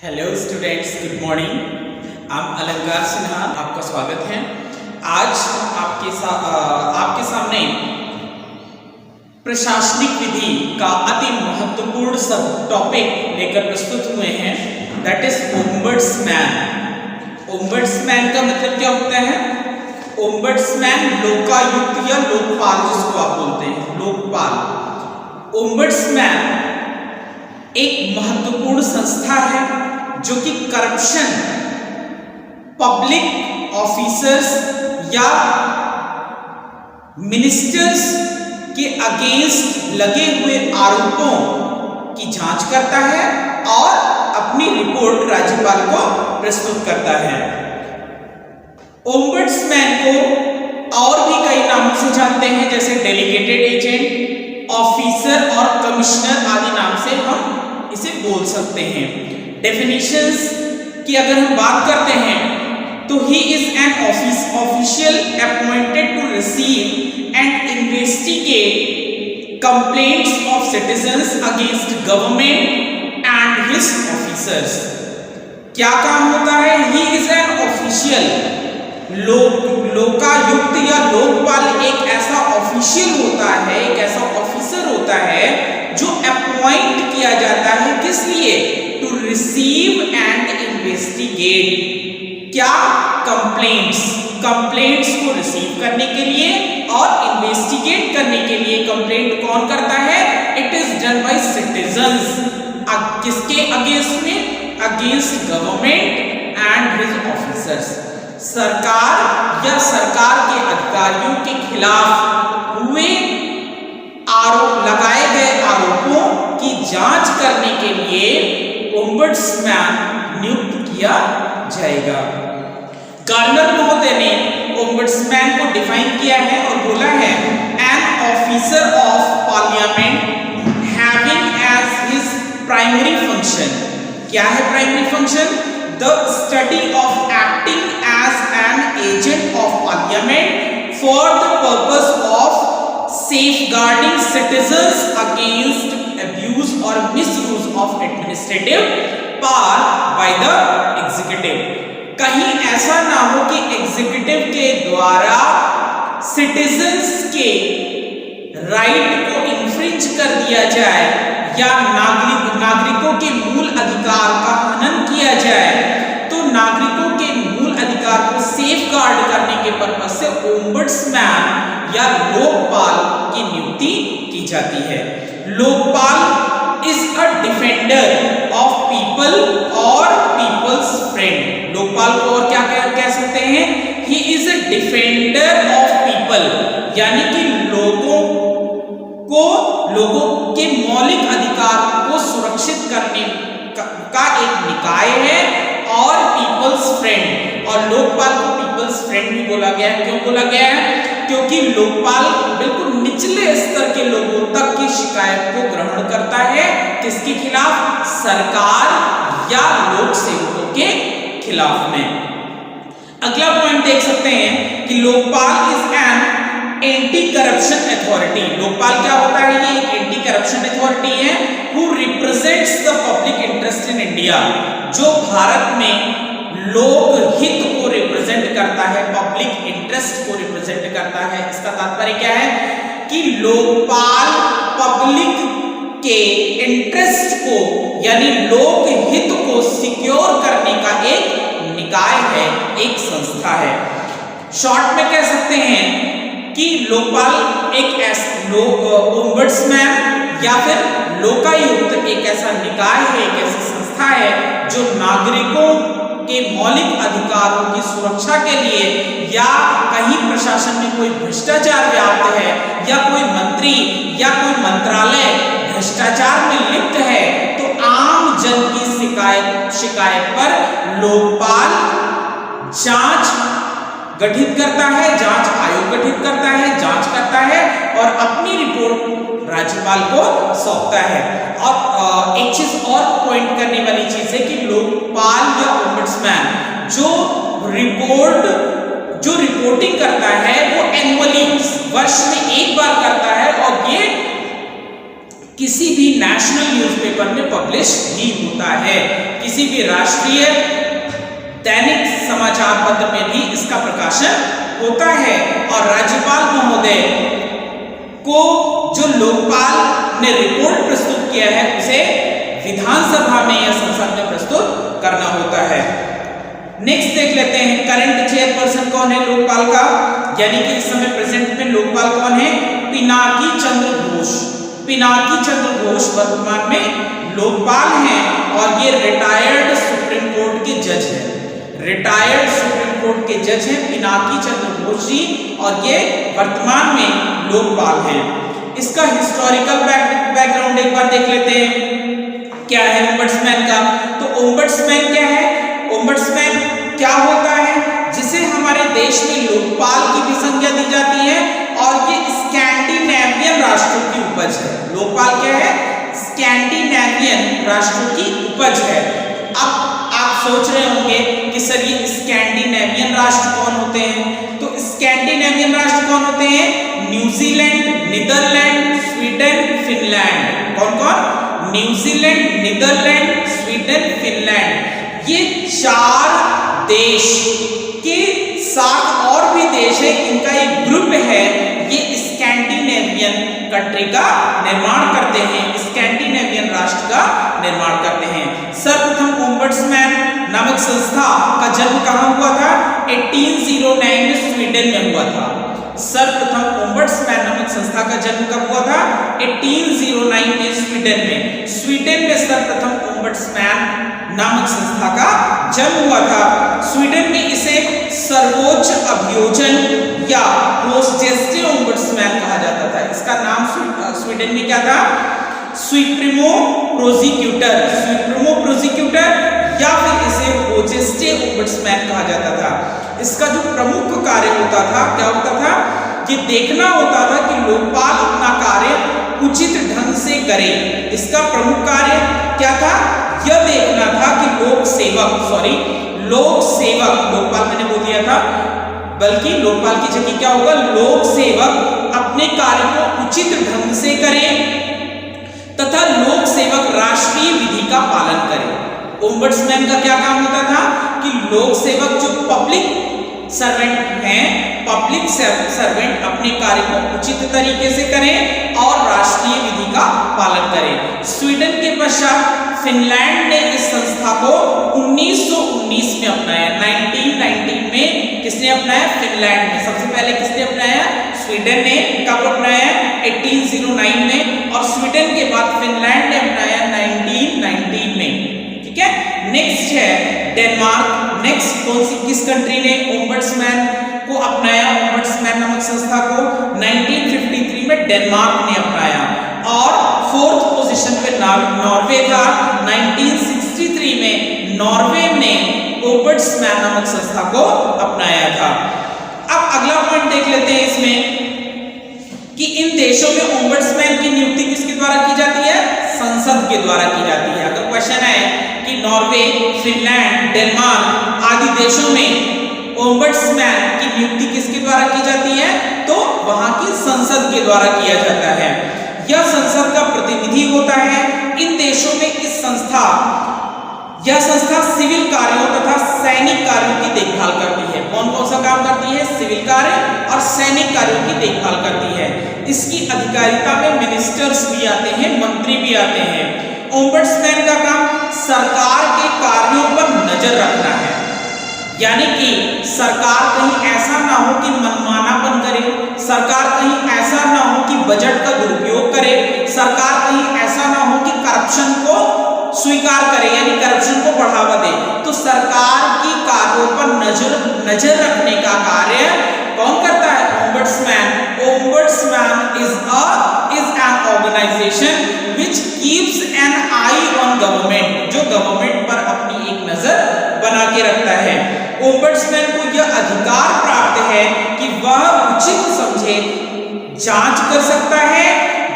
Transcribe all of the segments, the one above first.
Hello students, good morning. I am अलंकार सिन्हा, आपका स्वागत है। आज आपके सामने प्रशासनिक विधि का अति महत्वपूर्ण सब टॉपिक लेकर प्रस्तुत हुए हैं, दैट इज ओम्बड्समैन। ओम्बड्समैन का मतलब क्या होता है? ओम्बड्समैन लोकायुक्त या लोकपाल जिसको आप बोलते हैं, लोकपाल। ओम्बड्समैन एक महत्वपूर्ण संस्था है जो कि करप्शन, पब्लिक ऑफिसर्स या मिनिस्टर्स के अगेंस्ट लगे हुए आरोपों की जांच करता है और अपनी रिपोर्ट राज्यपाल को प्रस्तुत करता है। ओम्बड्समैन को और भी कई नामों से जानते हैं, जैसे डेलीगेटेड एजेंट, ऑफिसर और कमिश्नर आदि नाम से हम इसे बोल सकते हैं। डेफिनेशंस की अगर हम बात करते हैं तो he is an official appointed to receive and investigate complaints of citizens against government and his officers. क्या काम होता है? He is an official, Lokayukta या लोकपाल एक ऐसा ऑफिशियल होता है, एक ऐसा ऑफिसर होता है जो अपॉइंट किया जाता है, किस लिए? To receive and investigate. क्या? कंप्लेंट्स को रिसीव करने के लिए और इन्वेस्टिगेट करने के लिए। कंप्लेंट कौन करता है? It is done by citizens. किसके अगेंस्ट में? Against government and his officers. सरकार या सरकार के अधिकारियों के खिलाफ हुए लगाए गए आरोपों की जांच करने के लिए ओम्बड्समैन नियुक्त किया जाएगा। गार्नर महोदय ने ओम्बड्समैन को डिफाइन किया है और बोला है, an officer of parliament having as his primary function. क्या है primary function? The study of acting as an agent of parliament for the purpose of safeguarding citizens against abuse or misuse of administrative power by the executive। कहीं ऐसा ना हो कि executive के द्वारा citizens के राइट को इन्फ्रिंज कर दिया जाए या नागरिकों के मूल अधिकार का हनन किया जाए। तो नागरिकों के मूल अधिकार को सेफगार्ड करने के पर्पज से ओम्बड्समैन या लोकपाल की नियुक्ति की जाती है। Lokpal is a defender of people और पीपल्स फ्रेंड। लोकपाल को और क्या कह सकते हैं? He is a defender of people, यानी कि लोगों के मौलिक अधिकार को सुरक्षित करने का एक निकाय है और पीपल्स फ्रेंड। और लोकपाल को पीपल्स फ्रेंड भी बोला गया है। क्यों बोला गया है? क्योंकि लोकपाल बिल्कुल निचले स्तर के लोगों तक की शिकायत को ग्रहण करता है। किसके खिलाफ? सरकार या लोक सेवकों के खिलाफ में। अगला पॉइंट देख सकते हैं कि Lokpal is an anti corruption authority. Lokpal क्या होता है? ये एक एंटी करप्शन अथॉरिटी है who represents the public interest in India, जो भारत में लोक हित को रिप्रेजेंट करता है, पब्लिक इंटरेस्ट को रिप्रेजेंट करता है। इसका तात्पर्य क्या है? कि लोकपाल पब्लिक के इंटरेस्ट को यानी लोक हित को सिक्योर करने का एक निकाय है, एक संस्था है। शॉर्ट में कह सकते हैं कि लोकपाल एक ओम्बड्समैन या फिर लोकायुक्त एक ऐसा निकाय है, एक ऐसी संस्था है जो नागरिकों के मौलिक अधिकारों की सुरक्षा के लिए या कहीं प्रशासन में कोई भ्रष्टाचार व्याप्त है या कोई मंत्री या कोई मंत्रालय भ्रष्टाचार में लिप्त है, तो आम जन की शिकायत पर लोकपाल जांच गठित करता है, जांच आयोग गठित करता है, जांच करता है और अपनी रिपोर्ट राज्यपाल को सौंपता है। और एक चीज और पॉइंट करने वाली चीज है कि लोकपाल या ओम्बड्समैन जो रिपोर्टिंग करता है वो एनुअली, वर्ष में एक बार करता है और ये किसी भी नेशनल न्यूज़पेपर में पब्लिश भी होता है। किसी किसी भी राष्ट्रीय दैनिक समाचार पत्र में भी इसका प्रकाशन होता है। और राज्यपाल महोदय को जो लोकपाल ने रिपोर्ट प्रस्तुत किया है उसे विधानसभा में या संसद में प्रस्तुत करना होता है। नेक्स्ट देख लेते हैं करंट चेयरपर्सन कौन है लोकपाल का, यानी कि इस समय प्रेजेंट में लोकपाल कौन है, पिनाकी चंद्र घोष। पिनाकी चंद्र घोष वर्तमान में लोकपाल हैं और ये रिटायर्ड सुप्रीम कोर्ट के जज हैं। रिटायर्ड सुप्रीम कोर्ट के जज हैं पिनाकी चंद्र घोष जी और ये वर्तमान में लोकपाल हैं। इसका हिस्टोरिकल बैकग्राउंड एक बार देख लेते हैं क्या है ओम्बड्समैन का। तो ओम्बड्समैन क्या है, ओम्बड्समैन क्या होता है, जिसे हमारे देश में लोकपाल की भी संज्ञा दी जाती है और ये स्कैंडिनेवियन राष्ट्रों की उपज है। लोकपाल क्या है, स्कैंडिनेवियन राष्ट्रों की उपज है। अब आप सोच रहे होंगे कि सर ये स्कैंडिनेवियन राष्ट्र कौन होते हैं, तो स्कैंडिनेवियन राष्ट्र कौन होते हैं, न्यूजीलैंड, नीदरलैंड, स्वीडन, फिनलैंड। कौन कौन, न्यूजीलैंड, नीदरलैंड, स्वीडन, फिनलैंड। ये 4 देश के साथ और भी देश है, इनका एक ग्रुप है, ये स्कैंडिनेवियन कंट्री का निर्माण करते हैं, स्कैंडिनेवियन राष्ट्र का निर्माण करते हैं। सर्वप्रथम ओम्बड्समैन नामक संस्था का जन्म कहाँ हुआ था, 1809 में स्वीडन में हुआ था। सर्वप्रथम ओम्बड्समैन नामक संस्था का जन्म कब हुआ था, 1809 में स्वीडन में। स्वीडन में सर्वप्रथम ओम्बड्समैन नामक संस्था का जन्म हुआ था। स्वीडन में इसे सर्वोच्च अभियोजन या होस्टेस्टे ओम्बड्समैन कहा जाता था। इसका नाम स्वीडन में क्या था, सुप्रीमो प्रोसिक्यूटर, सुप्रीमो प्रोसिक्यूटर या फिर इसे होस्टेस्टे ओम्बड्समैन कहा जाता था। इसका जो प्रमुख कार्य होता था क्या होता था, ये देखना होता था कि लोकपाल अपना कार्य उचित ढंग से करे। इसका प्रमुख कार्य क्या था, यह देखना था कि लोक सेवक, लोकपाल मैंने बोल दिया था, बल्कि लोकपाल की जगह क्या होगा, लोक सेवक अपने कार्य को उचित ढंग से करे तथा लोक सेवक राष्ट्रीय विधि का पालन करे। ओम्बड्समैन का क्या काम होता था कि लोक सेवक जो पब्लिक सर्वेंट हैं, पब्लिक सर्वेंट अपने कार्य को उचित तरीके से करें और राष्ट्रीय विधि का पालन करें। स्वीडन के पश्चात फिनलैंड ने इस संस्था को 1919 में अपनाया। 1919 में किसने अपनाया, फिनलैंड ने। सबसे पहले किसने अपनाया, स्वीडन ने। कब अपनाया, 1809 में। और स्वीडन के बाद फिनलैंड ने अपनाया 1919 में। ठीक है, नेक्स्ट है डेनमार्क। नेक्स्ट कौन सी किस कंट्री ने ओम्बड्समैन को अपनाया, ओम्बड्समैन नामक संस्था को 1953 में डेनमार्क ने अपनाया। और 4th पोजीशन पे नॉर्वे था। 1963 में नॉर्वे ने ओम्बड्समैन नामक संस्था को अपनाया था। अब अगला पॉइंट देख लेते हैं इसमें कि इन देशों में ओम्बड्समैन की नियुक्ति किसके द्वारा की जाती है, संसद के द्वारा की जाती है। अगर क्वेश्चन है कि नॉर्वे, फिनलैंड, डेनमार्क आदि देशों में ओम्बड्समैन की नियुक्ति किसके द्वारा की जाती है, तो वहां की संसद के द्वारा किया जाता है। यह संसद का प्रतिनिधि होता है। इन देशों में यह संस्था सिविल कार्यों तथा सैनिक कार्यों की देखभाल करती है। कौन कौन सा काम करती है, सिविल कार्य और सैनिक कार्यों की देखभाल करती है। इसकी अधिकारिता में मिनिस्टर्स भी आते हैं, मंत्री भी आते हैं। ओम्बड्समैन का काम सरकार के कार्यों पर नजर रखना है, यानी कि सरकार कहीं ऐसा ना हो कि मनमानापन करे, सरकार कहीं ऐसा ना हो कि बजट का दुरुपयोग करे, सरकार कहीं ऐसा ना हो कि करप्शन को स्वीकार करे यानी करप्शन को बढ़ावा दे। तो सरकार की कार्यों पर नजर रखने का कार्य कौन करता है, ombudsman. Ombudsman is an organization which keeps an eye on government, जो गवर्नमेंट पर अपनी एक नजर बना के रखता है। ओम्बड्समैन को यह अधिकार प्राप्त है कि वह उचित समझे जांच कर सकता है,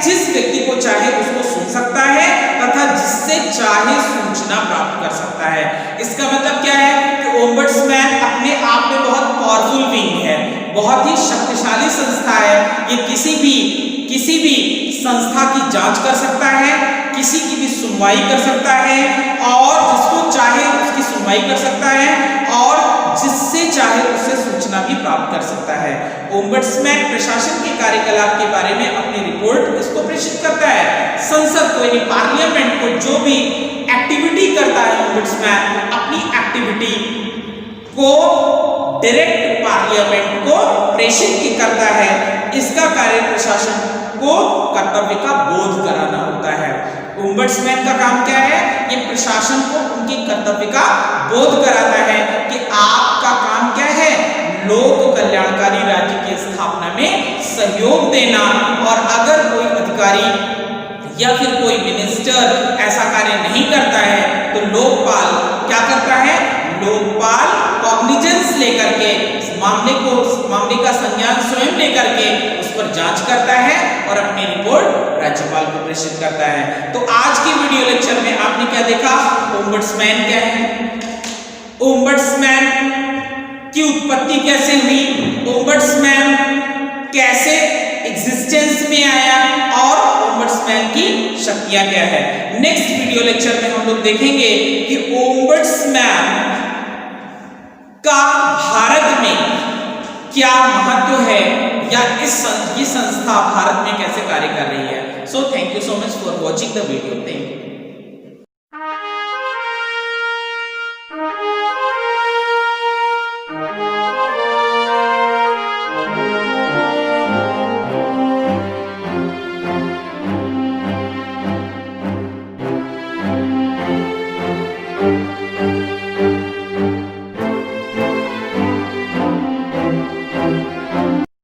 जिस व्यक्ति को चाहे उसको सुन सकता है तथा जिससे चाहे सूचना प्राप्त कर सकता है। इसका मतलब क्या है कि ओम्बड्समैन अपने आप में बहुत पावरफुल बीइंग है, बहुत ही शक्तिशाली संस्था है। ये किसी भी संस्था की जांच कर सकता है, किसी की भी सुनवाई कर सकता है और जिसको चाहे सुनवाई कर सकता है और जिससे चाहे उससे सूचना भी प्राप्त कर सकता है। ओम्बड्समैन प्रशासन के कार्यकलाप के बारे में अपनी रिपोर्ट किसको प्रेषित करता है? संसद को, यानी पार्लियामेंट को। जो भी एक्टिविटी करता है ओम्बड्समैन, अपनी एक्टिविटी को डायरेक्ट पार्लियामेंट को प्रेषित करता है। इसका कार्य प्रशासन को कर्तव्य का बोध कराना होता है। ओम्बड्समैन का काम क्या है? ये प्रशासन को उनकी कर्तव्य का बोध कराता है कि आपका काम क्या है? लोक कल्याणकारी राज्य की स्थापना में सहयोग देना। और अगर कोई अधिकारी या फिर कोई मिनिस्टर ऐसा कार्य नहीं करता है तो लोकपाल क्या करता है? लोकपाल कॉग्निजेंस लेकर के मामले का संज्ञान स्वयं लेकर के उस पर जांच करता है और अपनी रिपोर्ट राज्यपाल को प्रेषित करता है। तो आज की वीडियो लेक्चर में आपने क्या देखा? ओम्बड्समैन क्या है, ओम्बड्समैन की उत्पत्ति कैसे हुई, ओम्बड्समैन कैसे एग्जिस्टेंस में आया और ओम्बड्समैन की शक्तियां क्या है। नेक्स्ट वीडियो लेक्चर में हम लोग देखेंगे कि ओम्बड्समैन का भारत में क्या महत्व है या ये संस्था भारत में कैसे कार्य कर रही है। So thank you so much for watching the video. Thank you.